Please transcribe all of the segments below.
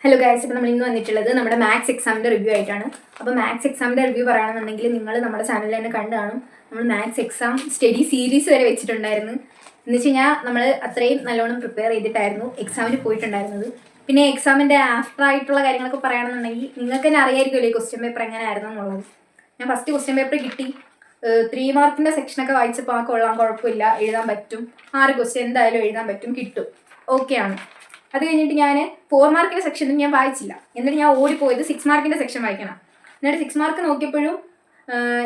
Hello guys, ഇപ്പോൾ നമ്മൾ ഇന്ന് വന്നിട്ടുള്ളത് നമ്മുടെ മാത്സ് എക്സാമിൻ്റെ റിവ്യൂ ആയിട്ടാണ്. അപ്പോൾ മാത്സ് എക്സാമിൻ്റെ റിവ്യൂ പറയുകയാണെന്നുണ്ടെങ്കിൽ നിങ്ങൾ നമ്മുടെ ചാനലിൽ തന്നെ കണ്ടു കാണും. നമ്മൾ മാത്സ് എക്സാം സ്റ്റഡി സീരീസ് വരെ വെച്ചിട്ടുണ്ടായിരുന്നു. എന്ന് വെച്ച് കഴിഞ്ഞാൽ നമ്മൾ അത്രയും നല്ലോണം പ്രിപ്പയർ ചെയ്തിട്ടായിരുന്നു എക്സാമിന് പോയിട്ടുണ്ടായിരുന്നത്. പിന്നെ എക്സാമിൻ്റെ ആഫ്റ്റർ ആയിട്ടുള്ള കാര്യങ്ങളൊക്കെ പറയുകയാണെന്നുണ്ടെങ്കിൽ നിങ്ങൾക്ക് തന്നെ അറിയായിരിക്കുമല്ലോ ഈ ക്വസ്റ്റ്യൻ പേപ്പർ എങ്ങനെ ആയിരുന്നു എന്നുള്ളത്. ഞാൻ ഫസ്റ്റ് ക്വസ്റ്റ്യൻ പേപ്പർ കിട്ടി 3 മാർക്കിൻ്റെ സെക്ഷനൊക്കെ വായിച്ചപ്പോൾ കൊള്ളാം, കുഴപ്പമില്ല, എഴുതാൻ പറ്റും. 6 ക്വസ്റ്റ്യൻ എന്തായാലും എഴുതാൻ പറ്റും, കിട്ടും, ഓക്കെയാണ്. അത് കഴിഞ്ഞിട്ട് ഞാൻ 4 മാർക്കിൻ്റെ സെക്ഷനും ഞാൻ വായിച്ചില്ല. എന്നിട്ട് ഞാൻ ഓടിപ്പോയത് 6 മാർക്കിൻ്റെ സെക്ഷൻ വായിക്കണം. എന്നിട്ട് 6 മാർക്ക് നോക്കിയപ്പോഴും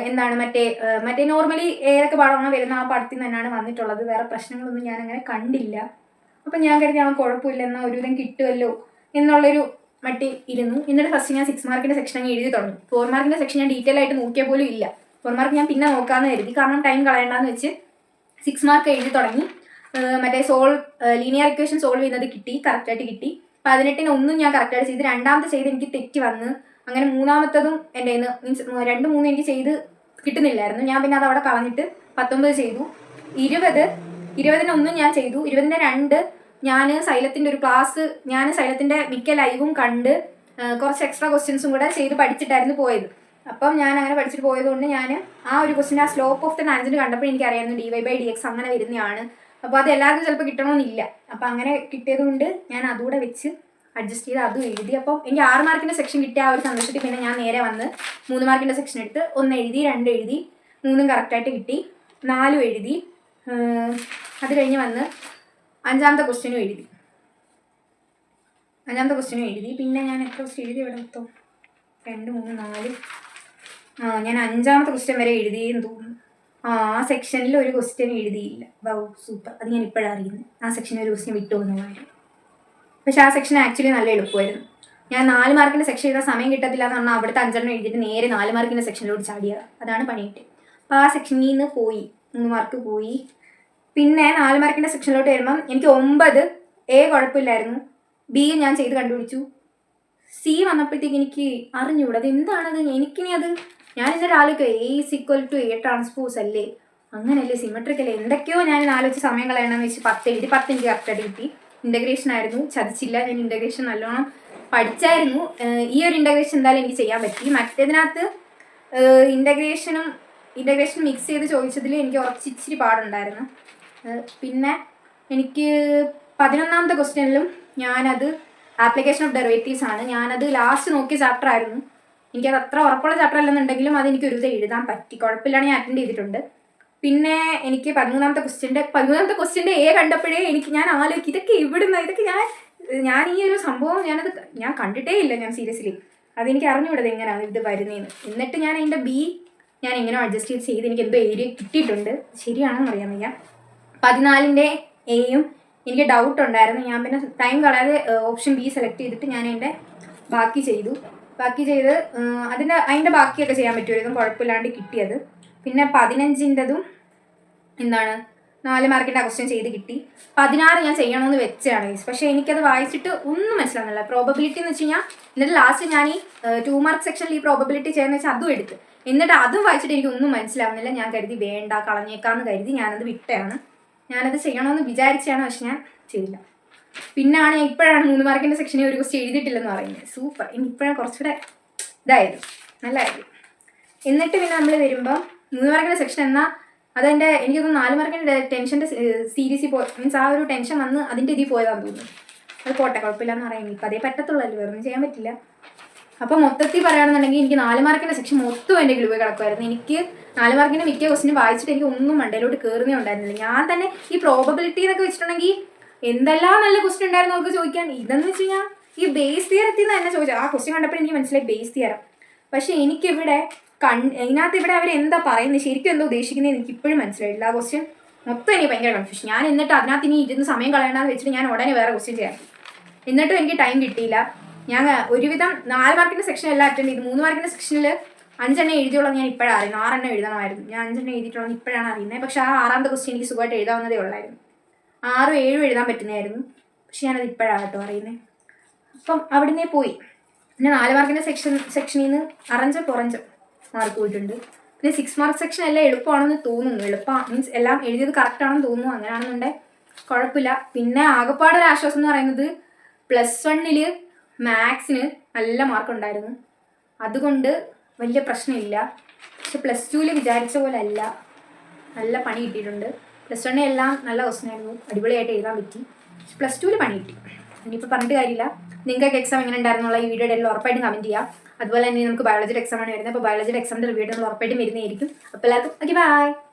എന്താണ് മറ്റേ നോർമലി ഏതൊക്കെ പാഠമാണോ വരുന്ന ആ പാഠത്തിൽ നിന്ന് തന്നെയാണ് വന്നിട്ടുള്ളത്. വേറെ പ്രശ്നങ്ങളൊന്നും ഞാൻ അങ്ങനെ കണ്ടില്ല. അപ്പം ഞാൻ കരുതി കുഴപ്പമില്ല, എന്നാൽ ഒരുവിധം കിട്ടുമല്ലോ എന്നുള്ളൊരു മട്ടി ഇരുന്നു. എന്നിട്ട് ഫസ്റ്റ് ഞാൻ 6 മാർക്കിൻ്റെ സെക്ഷൻ അങ്ങ് എഴുതി തുടങ്ങി. 4 മാർക്കിൻ്റെ സെക്ഷൻ ഞാൻ ഡീറ്റെയിൽ ആയിട്ട് നോക്കിയാൽ പോലും ഇല്ല. 4 മാർക്ക് ഞാൻ പിന്നെ നോക്കാമെന്ന് കരുതി, കാരണം ടൈം കളയണ്ടെന്ന് വെച്ച് 6 മാർക്ക് എഴുതി തുടങ്ങി. മറ്റേ ലീനിയർ ഇക്വേഷൻ സോൾവ് ചെയ്യുന്നത് കിട്ടി, കറക്റ്റായിട്ട് കിട്ടി. 18-ന് 1 ഞാൻ കറക്റ്റായിട്ട് ചെയ്ത്, രണ്ടാമത്തെ ചെയ്ത് എനിക്ക് തെറ്റി വന്ന്. അങ്ങനെ മൂന്നാമത്തതും എൻ്റെ കയ്യിൽ നിന്ന് മീൻസ് 2, 3 എനിക്ക് ചെയ്ത് കിട്ടുന്നില്ലായിരുന്നു. ഞാൻ പിന്നെ അത് അവിടെ കളഞ്ഞിട്ട് 19 ചെയ്തു. 20-ന് 1 ഞാൻ ചെയ്തു. 20-ന് 2 ഞാൻ സൈലത്തിൻ്റെ ഒരു ക്ലാസ്, ഞാൻ സൈലത്തിൻ്റെ മിക്ക ലൈവും കണ്ട് കുറച്ച് എക്സ്ട്രാ ക്വസ്റ്റ്യൻസും കൂടെ ചെയ്ത് പഠിച്ചിട്ടായിരുന്നു പോയത്. അപ്പം ഞാൻ അങ്ങനെ പഠിച്ചിട്ട് പോയതുകൊണ്ട് ഞാൻ ആ ഒരു ക്വസ്റ്റ്യൻ, ആ സ്ലോപ്പ് ഓഫ് ദ ടാൻജന്റ് കണ്ടപ്പോൾ എനിക്കറിയായിരുന്നു dy/dx അങ്ങനെ വരുന്നതാണ്. അപ്പോൾ അത് എല്ലാവർക്കും ചിലപ്പോൾ കിട്ടണമെന്നില്ല. അപ്പോൾ അങ്ങനെ കിട്ടിയത് കൊണ്ട് ഞാൻ അതുകൂടെ വെച്ച് അഡ്ജസ്റ്റ് ചെയ്ത് അതും എഴുതി. അപ്പം എനിക്ക് 6 മാർക്കിൻ്റെ സെക്ഷൻ കിട്ടിയ ആ ഒരു സന്തോഷത്തിൽ പിന്നെ ഞാൻ നേരെ വന്ന് 3 മാർക്കിൻ്റെ സെക്ഷൻ എടുത്ത് 1 എഴുതി, 2 എഴുതി, 3 കറക്റ്റായിട്ട് കിട്ടി, 4 എഴുതി. അത് കഴിഞ്ഞ് വന്ന് 5ാമത്തെ ക്വസ്റ്റ്യനും എഴുതി. പിന്നെ ഞാൻ എത്ര ക്വസ്റ്റ്യൻ എഴുതി ഇവിടെ മൊത്തം 2, 3, 4, ഞാൻ 5ാമത്തെ ക്വസ്റ്റ്യൻ വരെ എഴുതിയെന്ന് തോന്നുന്നു. ആ സെക്ഷനിൽ ഒരു ക്വസ്റ്റ്യൻ എഴുതിയില്ല. Wow, super. അത് ഞാൻ ഇപ്പോഴാണ് അറിയുന്നത്, ആ സെക്ഷനിൽ ഒരു ക്വസ്റ്റ്യൻ വിട്ടുപോകുന്ന കാര്യം. പക്ഷെ ആ സെക്ഷൻ ആക്ച്വലി നല്ല എളുപ്പമായിരുന്നു. ഞാൻ 4 മാർക്കിൻ്റെ സെക്ഷൻ എഴുതാൻ സമയം കിട്ടത്തില്ല എന്ന് പറഞ്ഞാൽ അവിടുത്തെ 5 എഴുതിയിട്ട് നേരെ 4 മാർക്കിൻ്റെ സെക്ഷനിലോട്ട് ചാടിയത്. അതാണ് പണിയിട്ട്. അപ്പോൾ ആ സെക്ഷനിൽ നിന്ന് പോയി 3 മാർക്ക് പോയി. പിന്നെ 4 മാർക്കിൻ്റെ സെക്ഷനിലോട്ട് വരുമ്പം എനിക്ക് 9 A കുഴപ്പമില്ലായിരുന്നു, B ഞാൻ ചെയ്ത് കണ്ടുപിടിച്ചു. C വന്നപ്പോഴത്തേക്ക് എനിക്ക് അറിഞ്ഞൂടാ അത് എന്താണത്. എനിക്കിനി അത് ഞാൻ എന്നിട്ട് ആലോചിക്കുക A = A അല്ലേ, അങ്ങനെയല്ലേ, സിമെട്രിക് അല്ലേ, എന്തൊക്കെയോ ഞാൻ ആലോചിച്ച് സമയം കളയണമെന്ന് വെച്ച് 10 എഴുതി. 10 എനിക്ക് കറക്റ്റായിട്ട് കിട്ടി. ഇൻ്റഗ്രേഷൻ ആയിരുന്നു, ചതിച്ചില്ല. ഞാൻ ഇൻ്റഗ്രേഷൻ നല്ലോണം പഠിച്ചായിരുന്നു. ഈ ഒരു ഇൻ്റഗ്രേഷൻ എന്തായാലും എനിക്ക് ചെയ്യാൻ പറ്റി. മറ്റേതിനകത്ത് ഇൻ്റഗ്രേഷൻ മിക്സ് ചെയ്ത് ചോദിച്ചതിൽ എനിക്ക് ഇച്ചിരി പാടുണ്ടായിരുന്നു. പിന്നെ എനിക്ക് 11ാമത്തെ ക്വസ്റ്റ്യനിലും ഞാനത് ആപ്ലിക്കേഷൻ ഓഫ് ഡെറിവേറ്റീവ്സ് ആണ്. ഞാനത് ലാസ്റ്റ് നോക്കിയ ചാപ്റ്റർ ആയിരുന്നു. എനിക്കത് അത്ര ഉറപ്പുള്ള ചാപ്റ്റർ അല്ലെന്നുണ്ടെങ്കിലും അതെനിക്ക് ഒരു എഴുതാൻ പറ്റി, കുഴപ്പമില്ലാണ്ട് ഞാൻ അറ്റൻഡ് ചെയ്തിട്ടുണ്ട്. പിന്നെ എനിക്ക് 13ാമത്തെ ക്വസ്റ്റ്യൻ്റെ A കണ്ടപ്പോഴേ ഞാൻ ആലോചിക്കും ഇതൊക്കെ എവിടുന്ന, ഇതൊക്കെ ഞാൻ ഈ ഒരു സംഭവം ഞാൻ കണ്ടിട്ടേ ഇല്ല. ഞാൻ സീരിയസ്ലി അതെനിക്ക് അറിഞ്ഞുകൂടത് എങ്ങനെയാണ് ഇത് വരുന്നതെന്ന്. എന്നിട്ട് ഞാൻ അതിൻ്റെ B ഞാൻ എങ്ങനെയോ അഡ്ജസ്റ്റ് ചെയ്ത് എനിക്ക് എന്തോ ഏരിയ കിട്ടിയിട്ടുണ്ട്. ശരിയാണെന്ന് അറിയാൻ വയ്യ. 14ൻ്റെ Aയും എനിക്ക് ഡൗട്ട് ഉണ്ടായിരുന്നു. ഞാൻ പിന്നെ ടൈം കളയാതെ ഓപ്ഷൻ B സെലക്ട് ചെയ്തിട്ട് ഞാൻ അതിൻ്റെ ബാക്കി ചെയ്ത് അതിൻ്റെ ബാക്കിയൊക്കെ ചെയ്യാൻ പറ്റുമായിരുന്നു, കുഴപ്പമില്ലാണ്ട് കിട്ടിയത്. പിന്നെ 15ൻ്റെതും 4 മാർക്കിൻ്റെ ക്വസ്റ്റ്യൻ ചെയ്ത് കിട്ടി. 16 ഞാൻ ചെയ്യണമെന്ന് വെച്ചാണ്, പക്ഷേ എനിക്കത് വായിച്ചിട്ട് ഒന്നും മനസ്സിലാവുന്നില്ല. പ്രോബബിലിറ്റി എന്ന് വെച്ച് കഴിഞ്ഞാൽ എന്നിട്ട് ലാസ്റ്റ് ഞാൻ ഈ 2 മാർക്ക് സെക്ഷനിൽ ഈ പ്രോബബിലിറ്റി ചെയ്യുന്ന വെച്ചാൽ അതും എടുത്ത്, എന്നിട്ട് അതും വായിച്ചിട്ട് എനിക്കൊന്നും മനസ്സിലാവുന്നില്ല. ഞാൻ കരുതി വേണ്ട, കളഞ്ഞേക്കാമെന്ന് കരുതി ഞാനത് വിട്ടയാണ്. ഞാനത് ചെയ്യണമെന്ന് വിചാരിച്ചാണ്, പക്ഷെ ഞാൻ ചെയ്തില്ല. പിന്നാണ് ഇപ്പോഴാണ് 3 മാർക്കിൻ്റെ സെക്ഷനിൽ ഒരു ക്വസ്റ്റ്യൻ എഴുതിയിട്ടില്ലെന്ന് പറയുന്നത്. സൂപ്പർ, ഇനി ഇപ്പോഴാണ് കുറച്ചുകൂടെ ഇതായത്, നല്ലതായിരുന്നു. എന്നിട്ട് പിന്നെ നമ്മൾ വരുമ്പം 3 മാർക്കിൻ്റെ സെക്ഷൻ എന്നാൽ അതെൻ്റെ എനിക്കൊന്ന് 4 മാർക്കിൻ്റെ ടെൻഷൻ്റെ സീരീസിൽ മീൻസ് ആ ഒരു ടെൻഷൻ വന്ന് അതിൻ്റെ ഇതിൽ പോയതാണെന്ന് തോന്നുന്നു. അത് പോട്ടെ, കുഴപ്പമില്ലാന്ന് പറയാം. ഇപ്പം അതേ പറ്റത്തുള്ളല്ലോ, വേറൊന്നും ചെയ്യാൻ പറ്റില്ല. അപ്പോൾ മൊത്തത്തിൽ പറയുകയാണെന്നുണ്ടെങ്കിൽ എനിക്ക് 4 മാർക്കിൻ്റെ സെക്ഷൻ മൊത്തം എൻ്റെ കിളിവ് കിടക്കുമായിരുന്നു. എനിക്ക് 4 മാർക്കിൻ്റെ മിക്ക ക്വസ്റ്റിന് വായിച്ചിട്ട് എനിക്ക് ഒന്നും മണ്ടയിലോട്ട് കയറുന്നേ ഉണ്ടായിരുന്നില്ല. ഞാൻ തന്നെ ഈ പ്രോബബിലിറ്റി എന്നൊക്കെ വെച്ചിട്ടുണ്ടെങ്കിൽ എന്തെല്ലാം നല്ല ക്വസ്റ്റ്യൻ ഉണ്ടായിരുന്നു നമുക്ക് ചോദിക്കാൻ. ഇതെന്ന് വെച്ച് കഴിഞ്ഞാൽ ഈ ബേസ് തിയറത്തിൽ നിന്ന് തന്നെ ചോദിച്ചാൽ ആ ക്വസ്റ്റ്യൻ കണ്ടപ്പോൾ എനിക്ക് മനസ്സിലായി ബേസ് തിയറം. പക്ഷേ എനിക്കിവിടെ ഇതിനകത്ത് ഇവിടെ അവർ എന്താ പറയുന്നത്, ശരിക്കും എന്താ ഉദ്ദേശിക്കുന്നത് എനിക്ക് ഇപ്പോഴും മനസ്സിലായില്ല. ആ ക്വസ്റ്റ്യൻ മൊത്തം എനിക്ക് ഭയങ്കര കൺഫ്യൂഷൻ. ഞാൻ എന്നിട്ട് അതിനകത്ത് ഇനി ഇരുന്ന് സമയം കളയണമെന്ന് വെച്ചിട്ട് ഞാൻ ഉടനെ വേറെ ക്വസ്റ്റ്യൻ ചെയ്യാം. എന്നിട്ടും എനിക്ക് ടൈം കിട്ടിയില്ല. ഞാൻ ഒരുവിധം 4 മാർക്കിൻ്റെ സെക്ഷൻ എല്ലാം അറ്റൻഡ് ചെയ്തു. 3 മാർക്കിൻ്റെ സെക്ഷനിൽ 5 എഴുതിയോളം ഞാൻ ഇപ്പോഴാണ് അറിയുന്നത്. 6 എഴുതണമായിരുന്നു, ഞാൻ 5 എഴുതിയിട്ടുള്ളത് ഇപ്പോഴാണ് അറിയുന്നത്. പക്ഷേ ആ 6ാമത്തെ ക്വസ്റ്റ്യൻ എനിക്ക് സുഖമായിട്ട് എഴുതാവുന്നതേ ഉള്ളായിരുന്നു. 6, 7 എഴുതാൻ പറ്റുന്നതായിരുന്നു, പക്ഷെ ഞാനത് ഇപ്പോഴാണ് കേട്ടോ അറിയുന്നത്. അപ്പം അവിടുന്ന് പോയി. പിന്നെ 4 മാർക്കിൻ്റെ സെക്ഷനിൽ നിന്ന് അറഞ്ച് കുറഞ്ച് മാർക്ക് പോയിട്ടുണ്ട്. പിന്നെ 6 മാർക്ക് സെക്ഷൻ എല്ലാം എളുപ്പമാണെന്ന് തോന്നുന്നു. മീൻസ് എല്ലാം എഴുതിയത് കറക്റ്റാണെന്ന് തോന്നുന്നു. അങ്ങനെയാണെന്നുണ്ടെങ്കിൽ കുഴപ്പമില്ല. പിന്നെ ആകെപ്പാടൊരു ആശ്വാസം എന്ന് പറയുന്നത് +1 മാത്സിന് നല്ല മാർക്കുണ്ടായിരുന്നു, അതുകൊണ്ട് വലിയ പ്രശ്നമില്ല. പക്ഷെ പ്ലസ് ടുവിൽ വിചാരിച്ച പോലെ അല്ല, നല്ല പണി കിട്ടിയിട്ടുണ്ട്. പ്ലസ് വണ്ണിൽ എല്ലാം നല്ല ക്വസ്റ്റനായിരുന്നു, അടിപൊളിയായിട്ട് എഴുതാൻ പറ്റി. പക്ഷെ പ്ലസ് ടുവിൽ പണി കിട്ടി. ഇനിയിപ്പോൾ പറഞ്ഞിട്ട് കാര്യമില്ല. നിങ്ങൾക്ക് എക്സാം എങ്ങനെ ഉണ്ടായിരുന്നുള്ള ഈ വീഡിയോയുടെ എല്ലാം ഉറപ്പായിട്ടും കമൻറ്റ് ചെയ്യാം. അതുപോലെ തന്നെ നമുക്ക് ബയോളജിയുടെ എക്സാമാണ് വരുന്നത്. അപ്പോൾ ബയോളജിയുടെ എക്സാമിൻ്റെ റിവ്യൂ നമ്മൾ ഉറപ്പായിട്ടും വരുന്നതായിരിക്കും. അപ്പോൾ എല്ലാവർക്കും ഓക്കെ ബൈ.